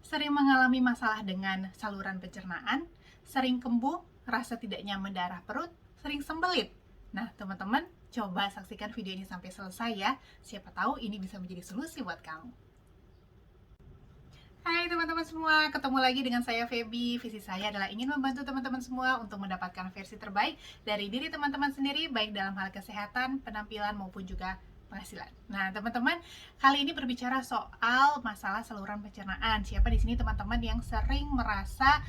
Sering mengalami masalah dengan saluran pencernaan, sering kembung, rasa tidak nyaman daerah perut, sering sembelit. Nah, teman-teman, coba saksikan video ini sampai selesai ya. Siapa tahu ini bisa menjadi solusi buat kamu. Hai teman-teman semua, ketemu lagi dengan saya Feby. Visi saya adalah ingin membantu teman-teman semua untuk mendapatkan versi terbaik dari diri teman-teman sendiri, baik dalam hal kesehatan, penampilan, maupun juga penghasilan. Nah, teman-teman, kali ini berbicara soal masalah saluran pencernaan. Siapa di sini teman-teman yang sering merasa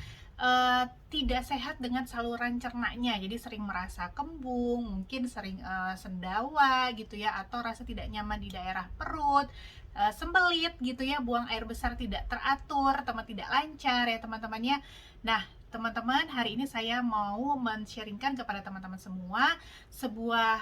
tidak sehat dengan saluran cernanya, jadi sering merasa kembung, mungkin sering sendawa gitu ya, atau rasa tidak nyaman di daerah perut, sembelit gitu ya, buang air besar tidak teratur, teman tidak lancar ya teman-temannya. Nah, teman-teman, hari ini saya mau men-sharingkan kepada teman-teman semua sebuah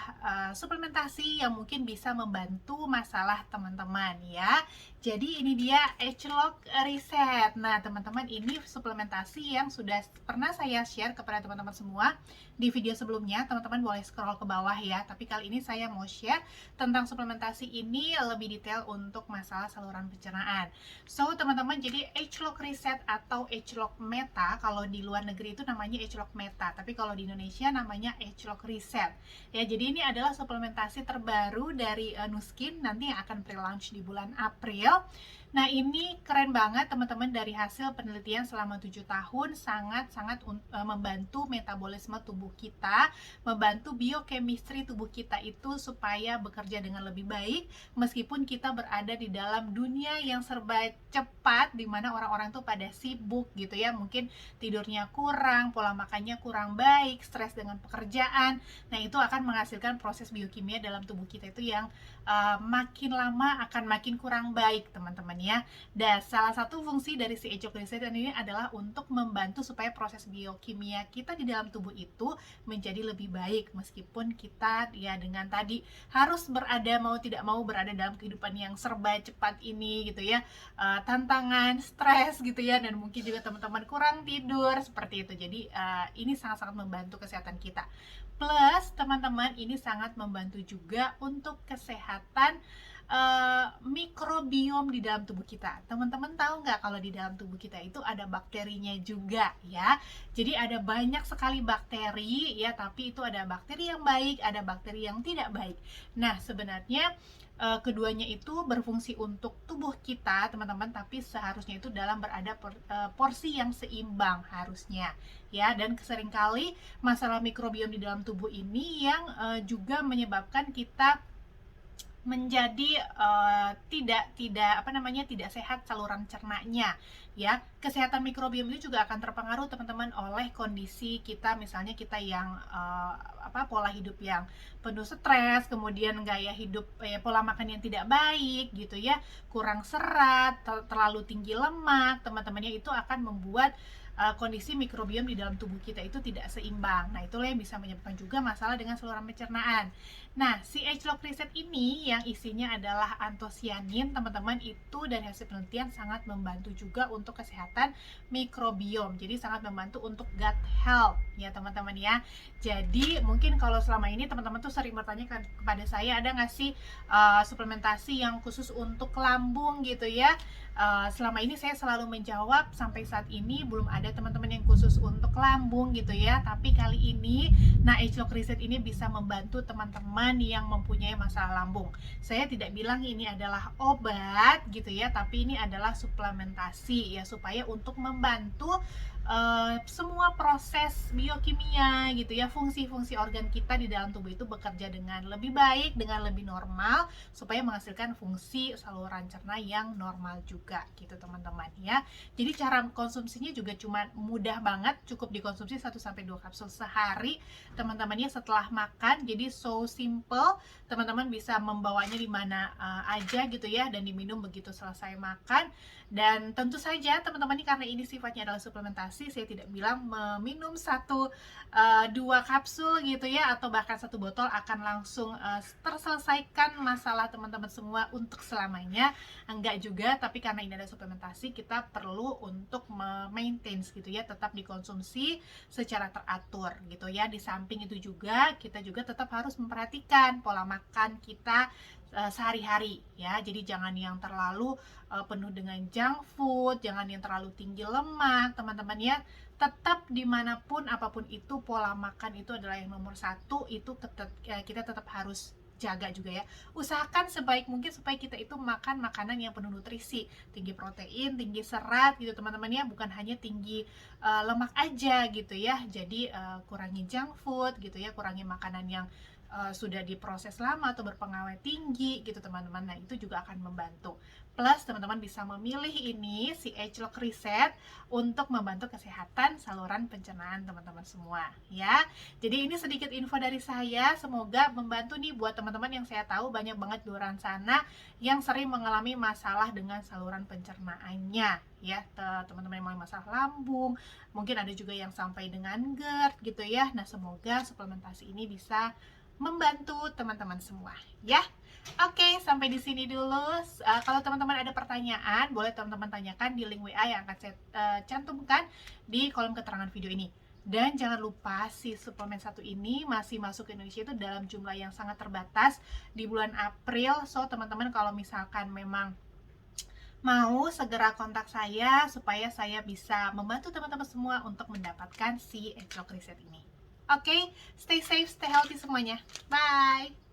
suplementasi yang mungkin bisa membantu masalah teman-teman ya. Jadi ini dia Agelock Reset. Nah, teman-teman, ini suplementasi yang sudah pernah saya share kepada teman-teman semua di video sebelumnya. Teman-teman boleh scroll ke bawah ya. Tapi kali ini saya mau share tentang suplementasi ini lebih detail untuk masalah saluran pencernaan. So, teman-teman, jadi Agelock Reset atau Agelock Meta, kalau di luar negeri itu namanya Agelock Meta, tapi kalau di Indonesia namanya Agelock Reset. Ya, jadi ini adalah suplementasi terbaru dari Nuskin, nanti yang akan pre-launch di bulan April. Nah, ini keren banget teman-teman, dari hasil penelitian selama 7 tahun sangat-sangat membantu metabolisme tubuh kita, membantu biochemistry tubuh kita itu supaya bekerja dengan lebih baik meskipun kita berada di dalam dunia yang serba cepat, dimana orang-orang tuh pada sibuk gitu ya, mungkin tidurnya kurang, pola makannya kurang baik, stres dengan pekerjaan. Nah, itu akan menghasilkan proses biokimia dalam tubuh kita itu yang makin lama akan makin kurang baik teman-teman ya. Dan salah satu fungsi dari si Agelock Reset ini adalah untuk membantu supaya proses biokimia kita di dalam tubuh itu menjadi lebih baik, meskipun kita ya dengan tadi harus berada, mau tidak mau berada dalam kehidupan yang serba cepat ini gitu ya, tantangan, stres gitu ya, dan mungkin juga teman-teman kurang tidur seperti itu. Jadi ini sangat-sangat membantu kesehatan kita. Plus, teman-teman, ini sangat membantu juga untuk kesehatan mikrobiom di dalam tubuh kita. Teman-teman tahu nggak kalau di dalam tubuh kita itu ada bakterinya juga ya. Jadi ada banyak sekali bakteri ya, tapi itu ada bakteri yang baik, ada bakteri yang tidak baik. Nah, sebenarnya keduanya itu berfungsi untuk tubuh kita teman-teman, tapi seharusnya itu dalam berada porsi yang seimbang harusnya ya. Dan seringkali masalah mikrobiom di dalam tubuh ini yang juga menyebabkan kita menjadi tidak sehat saluran cernanya ya. Kesehatan mikrobiom itu juga akan terpengaruh teman-teman oleh kondisi kita, misalnya kita yang pola hidup yang penuh stres, kemudian gaya hidup pola makan yang tidak baik gitu ya, kurang serat, terlalu tinggi lemak, teman-temannya itu akan membuat kondisi mikrobiom di dalam tubuh kita itu tidak seimbang. Nah, itulah yang bisa menyebabkan juga masalah dengan saluran pencernaan. Nah, si Agelock Reset ini yang isinya adalah antosianin, teman-teman, itu dari hasil penelitian sangat membantu juga untuk kesehatan mikrobiom. Jadi sangat membantu untuk gut health ya teman-teman ya. Jadi mungkin kalau selama ini teman-teman tuh sering bertanya kepada saya, ada nggak sih suplementasi yang khusus untuk lambung gitu ya. Selama ini saya selalu menjawab, sampai saat ini belum ada teman-teman yang khusus untuk lambung gitu ya. Tapi kali ini, nah, Agelock Reset ini bisa membantu teman-teman yang mempunyai masalah lambung. Saya tidak bilang ini adalah obat gitu ya, tapi ini adalah suplementasi ya, supaya untuk membantu semua proses biokimia gitu ya, fungsi-fungsi organ kita di dalam tubuh itu bekerja dengan lebih baik, dengan lebih normal, supaya menghasilkan fungsi saluran cerna yang normal juga gitu teman-teman ya. Jadi cara konsumsinya juga cuma mudah banget, cukup dikonsumsi 1-2 kapsul sehari teman-temannya setelah makan. Jadi so simple, teman-teman bisa membawanya di mana aja gitu ya, dan diminum begitu selesai makan. Dan tentu saja teman-teman, ini karena ini sifatnya adalah suplementasi, saya tidak bilang meminum 1-2 kapsul gitu ya, atau bahkan 1 botol akan langsung terselesaikan masalah teman-teman semua untuk selamanya. Enggak juga, tapi karena ini ada suplementasi, kita perlu untuk maintain gitu ya, tetap dikonsumsi secara teratur gitu ya. Di samping itu juga kita juga tetap harus memperhatikan pola makan kita sehari-hari ya. Jadi jangan yang terlalu penuh dengan junk food, jangan yang terlalu tinggi lemak teman-teman ya. Tetap dimanapun apapun itu, pola makan itu adalah yang nomor satu. Itu kita tetap harus jaga juga ya. Usahakan sebaik mungkin supaya kita itu makan makanan yang penuh nutrisi, tinggi protein, tinggi serat gitu teman-teman ya, bukan hanya tinggi lemak aja gitu ya. Jadi kurangi junk food gitu ya, kurangi makanan yang sudah diproses lama atau berpengawet tinggi gitu teman-teman. Nah itu juga akan membantu. Plus teman-teman bisa memilih ini si Agelock Reset untuk membantu kesehatan saluran pencernaan teman-teman semua ya. Jadi ini sedikit info dari saya, semoga membantu nih buat teman-teman yang saya tahu banyak banget di luar sana yang sering mengalami masalah dengan saluran pencernaannya ya, teman-teman yang mengalami masalah lambung, mungkin ada juga yang sampai dengan GERD gitu ya. Nah semoga suplementasi ini bisa membantu teman-teman semua ya. Oke, sampai di sini dulu. Kalau teman-teman ada pertanyaan, boleh teman-teman tanyakan di link WA yang akan saya cantumkan di kolom keterangan video ini. Dan jangan lupa si suplemen satu ini masih masuk ke Indonesia itu dalam jumlah yang sangat terbatas di bulan April. So teman-teman kalau misalkan memang mau segera kontak saya supaya saya bisa membantu teman-teman semua untuk mendapatkan si Agelock Reset ini. Oke, stay safe, stay healthy semuanya. Bye.